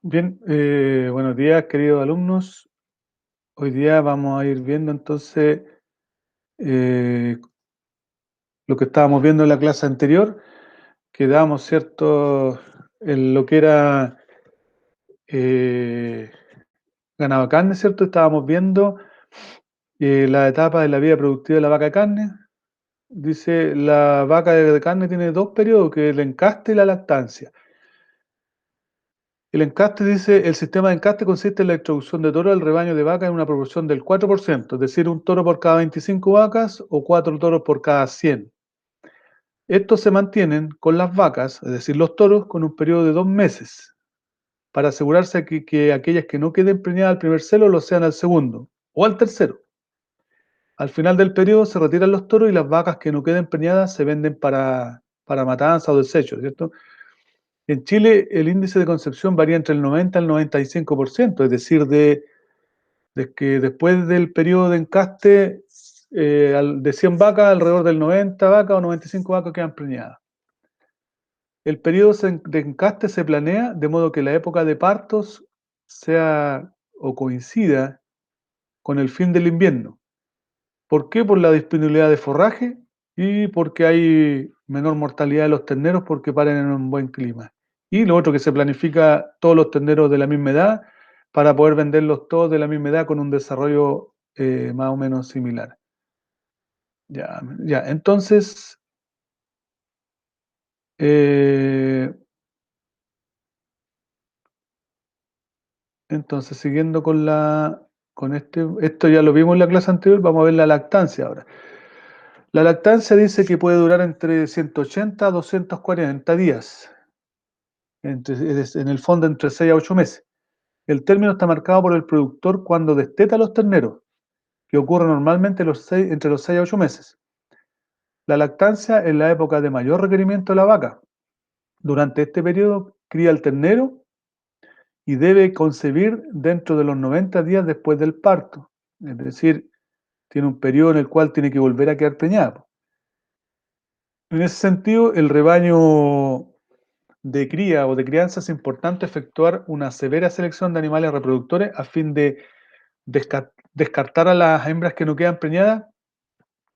Bien, buenos días, queridos alumnos. Hoy día vamos a ir viendo entonces eh, lo que estábamos viendo en la clase anterior, quedamos, ¿cierto?, en lo que era eh, ganado carne, ¿cierto? Estábamos viendo la etapa de la vida productiva de la vaca de carne. Dice, la vaca de carne tiene dos periodos, que es el encaste y la lactancia. El encaste dice, el sistema de encaste consiste en la introducción de toro al rebaño de vacas en una proporción del 4%, es decir, un toro por cada 25 vacas o 4 toros por cada 100. Estos se mantienen con las vacas, es decir, los toros, con un periodo de 2 meses, para asegurarse que aquellas que no queden preñadas al primer celo lo sean al segundo o al tercero. Al final del periodo se retiran los toros y las vacas que no queden preñadas se venden para matanza o desecho, ¿cierto? En Chile el índice de concepción varía entre el 90 al 95%, es decir, de que después del periodo de encaste, de 100 vacas, alrededor del 90 vacas o 95 vacas quedan preñadas. El periodo de encaste se planea de modo que la época de partos sea o coincida con el fin del invierno. ¿Por qué? Por la disponibilidad de forraje y porque hay menor mortalidad de los terneros porque paren en un buen clima. Y lo otro que se planifica todos los terneros de la misma edad para poder venderlos todos de la misma edad con un desarrollo más o menos similar. Ya, ya. Eh, entonces siguiendo esto ya lo vimos en la clase anterior, vamos a ver la lactancia ahora. La lactancia dice que puede durar entre 180 a 240 días. En el fondo entre 6 a 8 meses. El término está marcado por el productor cuando desteta los terneros, que ocurre normalmente entre los 6 a 8 meses. La lactancia es la época de mayor requerimiento de la vaca. Durante este periodo cría el ternero y debe concebir dentro de los 90 días después del parto. Es decir, tiene un periodo en el cual tiene que volver a quedar preñada. En ese sentido, el rebaño de cría o de crianza es importante efectuar una severa selección de animales reproductores a fin de descartar a las hembras que no quedan preñadas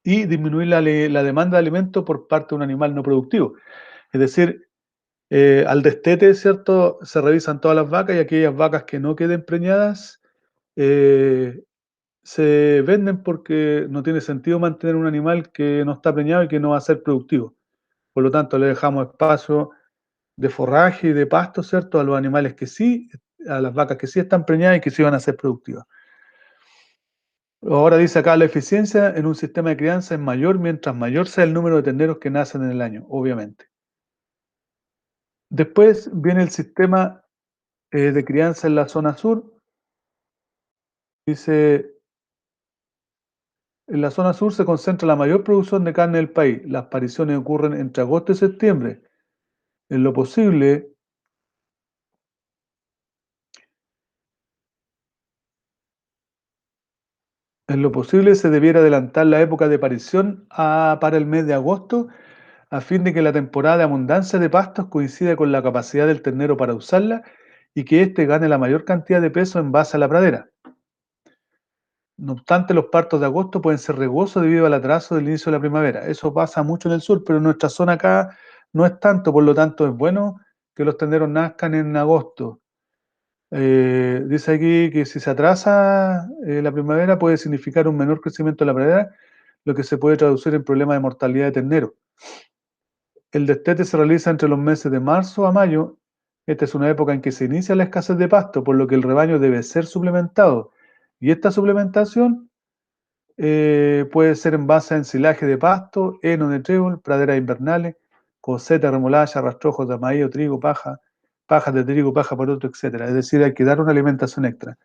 y disminuir la demanda de alimento por parte de un animal no productivo. Es decir, al destete, ¿cierto? Se revisan todas las vacas y aquellas vacas que no queden preñadas eh, se venden porque no tiene sentido mantener un animal que no está preñado y que no va a ser productivo. Por lo tanto, le dejamos espacio de forraje y de pasto, ¿cierto? A los animales que sí, a las vacas que sí están preñadas y que sí van a ser productivas. Ahora dice acá, la eficiencia en un sistema de crianza es mayor mientras mayor sea el número de terneros que nacen en el año, obviamente. Después viene el sistema de crianza en la zona sur. Dice, en la zona sur se concentra la mayor producción de carne del país. Las pariciones ocurren entre agosto y septiembre. En lo posible, se debiera adelantar la época de parición para el mes de agosto a fin de que la temporada de abundancia de pastos coincida con la capacidad del ternero para usarla y que éste gane la mayor cantidad de peso en base a la pradera. No obstante, los partos de agosto pueden ser riesgosos debido al atraso del inicio de la primavera. Eso pasa mucho en el sur, pero en nuestra zona acá no es tanto, por lo tanto es bueno que los terneros nazcan en agosto. Dice aquí que si se atrasa la primavera puede significar un menor crecimiento de la pradera, lo que se puede traducir en problemas de mortalidad de ternero. El destete se realiza entre los meses de marzo a mayo. Esta es una época en que se inicia la escasez de pasto, por lo que el rebaño debe ser suplementado. Y esta suplementación puede ser en base a ensilaje de pasto, heno de trébol, praderas invernales, coseta, remolacha, rastrojos de maíz o trigo, paja, pajas de trigo, paja poroto, etc. Es decir, hay que dar una alimentación extra.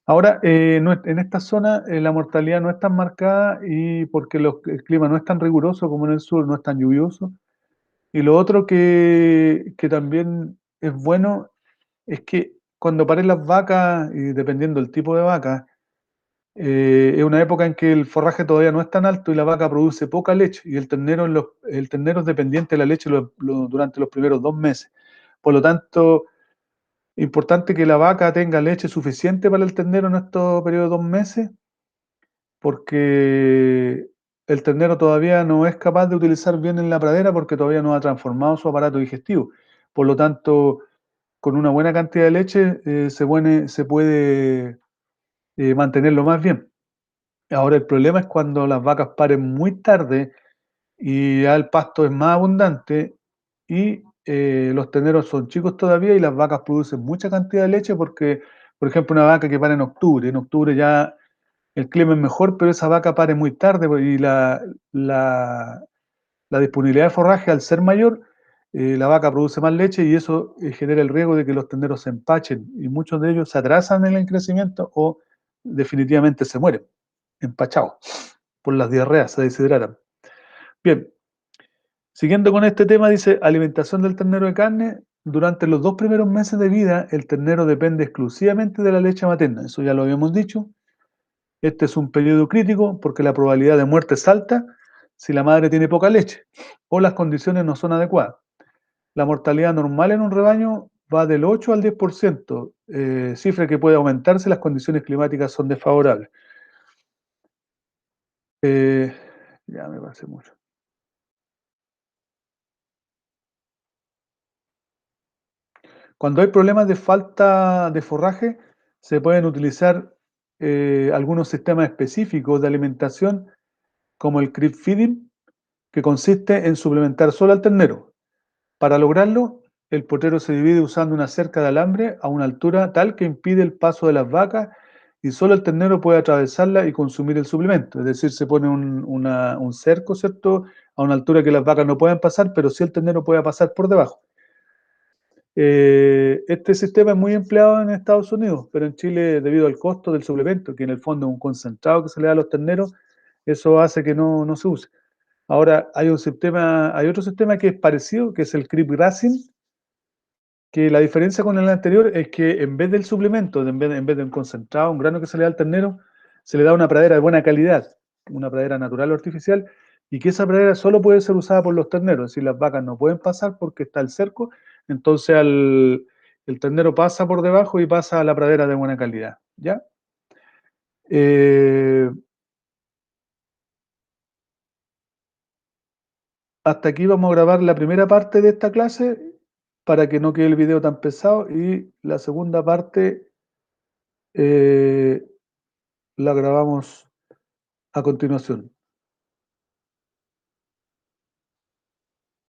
Ahora, en esta zona la mortalidad no es tan marcada y porque el clima no es tan riguroso como en el sur, no es tan lluvioso. Y lo otro que también es bueno es que cuando paren las vacas, y dependiendo del tipo de vaca, es una época en que el forraje todavía no es tan alto y la vaca produce poca leche y el ternero es dependiente de la leche durante los primeros 2 meses. Por lo tanto, Importante que la vaca tenga leche suficiente para el ternero en estos periodos de 2 meses, porque el ternero todavía no es capaz de utilizar bien en la pradera porque todavía no ha transformado su aparato digestivo. Por lo tanto, con una buena cantidad de leche, se puede mantenerlo más bien. Ahora, el problema es cuando las vacas paren muy tarde y ya el pasto es más abundante y los terneros son chicos todavía y las vacas producen mucha cantidad de leche porque, por ejemplo, una vaca que para en octubre ya el clima es mejor, pero esa vaca pare muy tarde y la, la disponibilidad de forraje al ser mayor, la vaca produce más leche y eso genera el riesgo de que los terneros se empachen y muchos de ellos se atrasan en el crecimiento o definitivamente se mueren, empachados por las diarreas, se deshidratan. Bien, siguiendo con este tema, dice alimentación del ternero de carne. Durante los 2 primeros meses de vida, el ternero depende exclusivamente de la leche materna, eso ya lo habíamos dicho. Este es un periodo crítico porque la probabilidad de muerte es alta si la madre tiene poca leche o las condiciones no son adecuadas. La mortalidad normal en un rebaño va del 8 al 10%, cifra que puede aumentar si las condiciones climáticas son desfavorables. Eh, ya me pasé mucho. Cuando hay problemas de falta de forraje, se pueden utilizar algunos sistemas específicos de alimentación como el creep feeding, que consiste en suplementar solo al ternero. Para lograrlo, el potrero se divide usando una cerca de alambre a una altura tal que impide el paso de las vacas y solo el ternero puede atravesarla y consumir el suplemento. Es decir, se pone un cerco, ¿cierto? A una altura que las vacas no puedan pasar, pero sí el ternero puede pasar por debajo. Este sistema es muy empleado en Estados Unidos, pero en Chile, debido al costo del suplemento, que en el fondo es un concentrado que se le da a los terneros, eso hace que no se use. Ahora, hay otro sistema que es parecido, que es el creep grazing, que la diferencia con el anterior es que en vez del suplemento, en vez de un concentrado, un grano que se le da al ternero, se le da una pradera de buena calidad, una pradera natural o artificial, y que esa pradera solo puede ser usada por los terneros, es decir, las vacas no pueden pasar porque está el cerco, entonces el ternero pasa por debajo y pasa a la pradera de buena calidad, ¿ya? Eh, Hasta aquí vamos a grabar la primera parte de esta clase para que no quede el video tan pesado y la segunda parte eh, la grabamos a continuación.